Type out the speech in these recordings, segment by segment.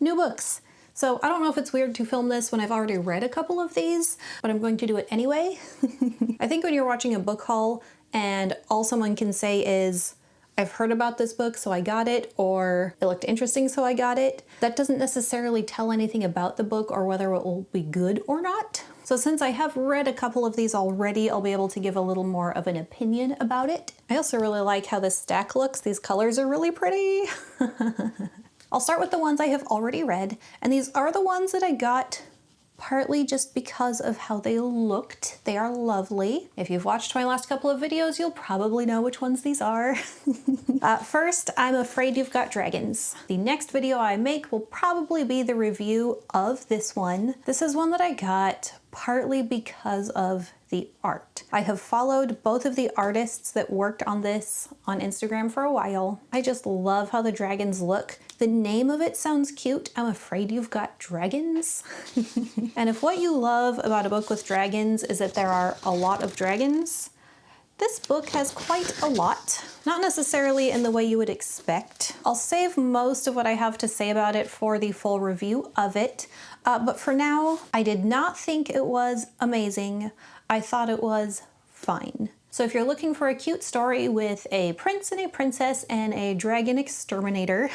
new books. So I don't know if it's weird to film this when I've already read a couple of these, but I'm going to do it anyway. I think when you're watching a book haul and all someone can say is, I've heard about this book, so I got it, or it looked interesting, so I got it, that doesn't necessarily tell anything about the book or whether it will be good or not. So since I have read a couple of these already, I'll be able to give a little more of an opinion about it. I also really like how this stack looks. These colors are really pretty. I'll start with the ones I have already read, and these are the ones that I got partly just because of how they looked. They are lovely. If you've watched my last couple of videos, you'll probably know which ones these are. First, I'm Afraid You've Got Dragons. The next video I make will probably be the review of this one. This is one that I got partly because of the art. I have followed both of the artists that worked on this on Instagram for a while. I just love how the dragons look. The name of it sounds cute. I'm Afraid You've Got Dragons. And if what you love about a book with dragons is that there are a lot of dragons, this book has quite a lot. Not necessarily in the way you would expect. I'll save most of what I have to say about it for the full review of it. But for now, I did not think it was amazing. I thought it was fine. So if you're looking for a cute story with a prince and a princess and a dragon exterminator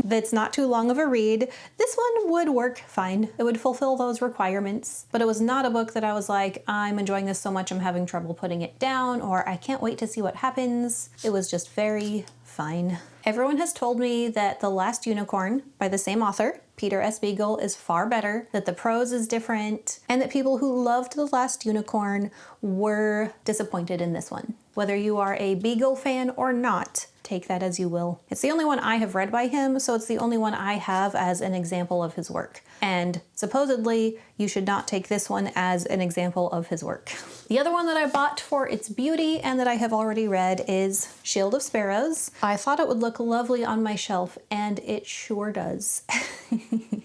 that's not too long of a read, this one would work fine. It would fulfill those requirements, but it was not a book that I was like, I'm enjoying this so much I'm having trouble putting it down, or I can't wait to see what happens. It was just very fine. Everyone has told me that The Last Unicorn by the same author, Peter S. Beagle, is far better, that the prose is different, and that people who loved The Last Unicorn were disappointed in this one. Whether you are a Beagle fan or not, take that as you will. It's the only one I have read by him, so it's the only one I have as an example of his work. And supposedly, you should not take this one as an example of his work. The other one that I bought for its beauty and that I have already read is Shield of Sparrows. I thought it would look lovely on my shelf, and it sure does.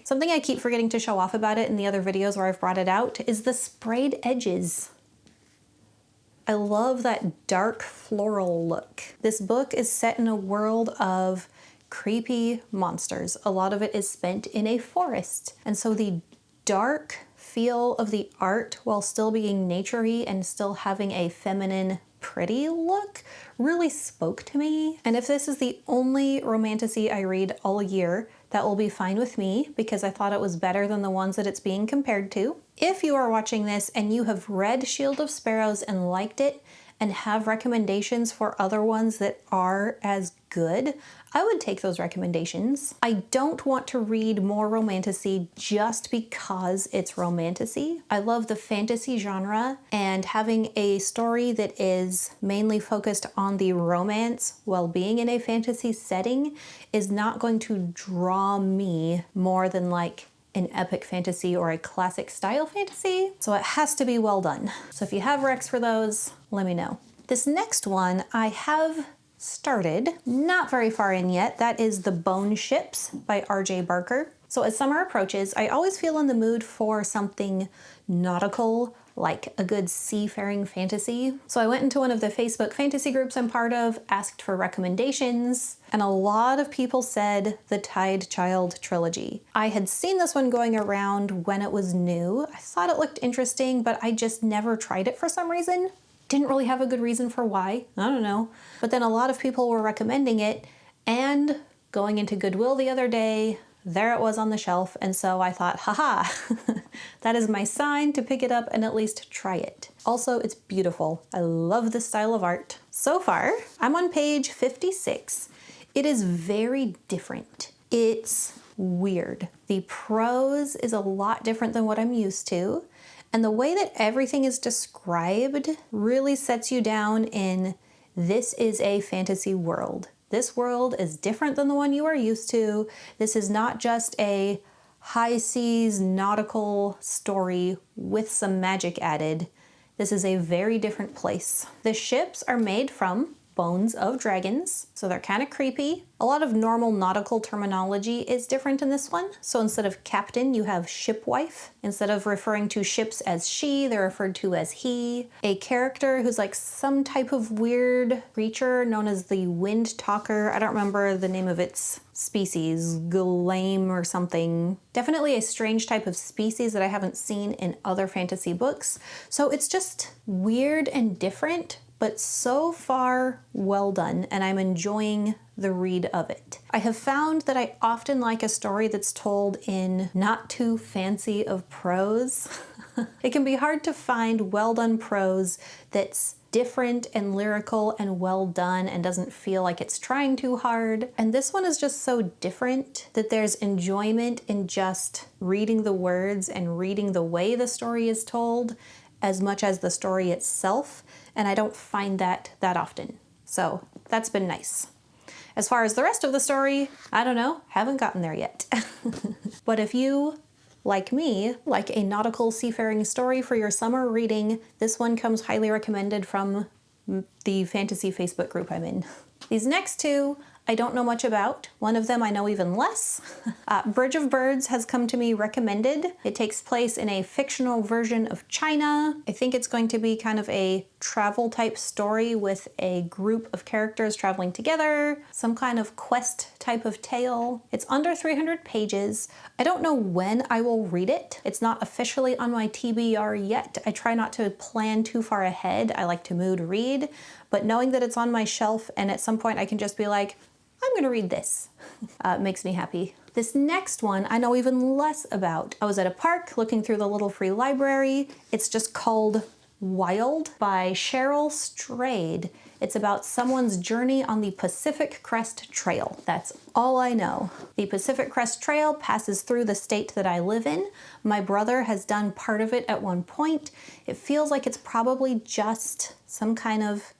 Something I keep forgetting to show off about it in the other videos where I've brought it out is the sprayed edges. I love that dark floral look. This book is set in a world of creepy monsters. A lot of it is spent in a forest. And so the dark feel of the art while still being naturey and still having a feminine, pretty look really spoke to me. And if this is the only romantasy I read all year, that will be fine with me because I thought it was better than the ones that it's being compared to. If you are watching this and you have read Shield of Sparrows and liked it and have recommendations for other ones that are as good, I would take those recommendations. I don't want to read more romantasy just because it's romantasy. I love the fantasy genre, and having a story that is mainly focused on the romance while being in a fantasy setting is not going to draw me more than like an epic fantasy or a classic style fantasy. So it has to be well done. So if you have recs for those, let me know. This next one I have started, not very far in yet. That is The Bone Ships by R.J. Barker. So as summer approaches, I always feel in the mood for something nautical, like a good seafaring fantasy. So I went into one of the Facebook fantasy groups I'm part of, asked for recommendations, and a lot of people said the Tide Child trilogy. I had seen this one going around when it was new. I thought it looked interesting, but I just never tried it for some reason. Didn't really have a good reason for why, I don't know. But then a lot of people were recommending it, and going into Goodwill the other day, there it was on the shelf, and so I thought, haha, that is my sign to pick it up and at least try it. Also, it's beautiful. I love this style of art. So far, I'm on page 56. It is very different. It's weird. The prose is a lot different than what I'm used to, and the way that everything is described really sets you down in this is a fantasy world. This world is different than the one you are used to. This is not just a high seas nautical story with some magic added. This is a very different place. The ships are made from bones of dragons, so they're kind of creepy. A lot of normal nautical terminology is different in this one. So instead of captain, you have shipwife. Instead of referring to ships as she, they're referred to as he. A character who's like some type of weird creature known as the wind talker. I don't remember the name of its species, Galame or something. Definitely a strange type of species that I haven't seen in other fantasy books. So it's just weird and different, but so far well done, and I'm enjoying the read of it. I have found that I often like a story that's told in not too fancy of prose. It can be hard to find well done prose that's different and lyrical and well done and doesn't feel like it's trying too hard. And this one is just so different that there's enjoyment in just reading the words and reading the way the story is told as much as the story itself, and I don't find that often. So that's been nice. As far as the rest of the story, I don't know, haven't gotten there yet. But if you, like me, like a nautical seafaring story for your summer reading, this one comes highly recommended from the fantasy Facebook group I'm in. These next two I don't know much about. One of them I know even less. Bridge of Birds has come to me recommended. It takes place in a fictional version of China. I think it's going to be kind of a travel type story with a group of characters traveling together, some kind of quest type of tale. It's under 300 pages. I don't know when I will read it. It's not officially on my TBR yet. I try not to plan too far ahead. I like to mood read, but knowing that it's on my shelf and at some point I can just be like, I'm gonna read this. Makes me happy. This next one I know even less about. I was at a park looking through the little free library. It's just called Wild by Cheryl Strayed. It's about someone's journey on the Pacific Crest Trail. That's all I know. The Pacific Crest Trail passes through the state that I live in. My brother has done part of it at one point. It feels like it's probably just some kind of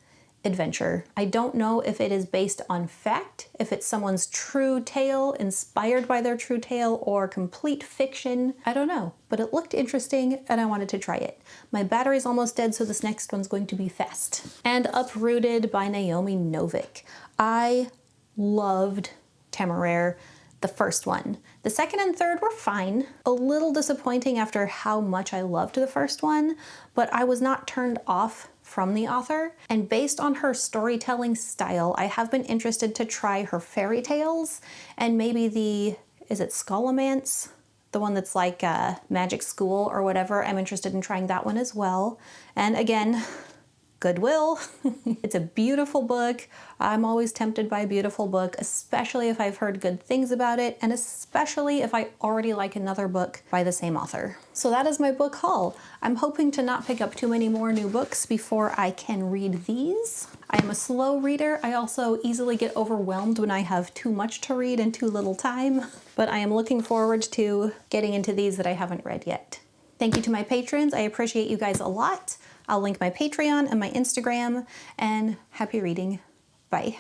adventure. I don't know if it is based on fact, if it's someone's true tale, inspired by their true tale, or complete fiction. I don't know, but it looked interesting and I wanted to try it. My battery's almost dead, so this next one's going to be fast. And Uprooted by Naomi Novik. I loved Temeraire, the first one. The second and third were fine. A little disappointing after how much I loved the first one, but I was not turned off from the author, and based on her storytelling style, I have been interested to try her fairy tales and maybe is it Scholomance? The one that's like Magic School or whatever. I'm interested in trying that one as well. And again, Goodwill. It's a beautiful book. I'm always tempted by a beautiful book, especially if I've heard good things about it, and especially if I already like another book by the same author. So that is my book haul. I'm hoping to not pick up too many more new books before I can read these. I am a slow reader. I also easily get overwhelmed when I have too much to read in too little time, but I am looking forward to getting into these that I haven't read yet. Thank you to my patrons. I appreciate you guys a lot. I'll link my Patreon and my Instagram, and happy reading. Bye.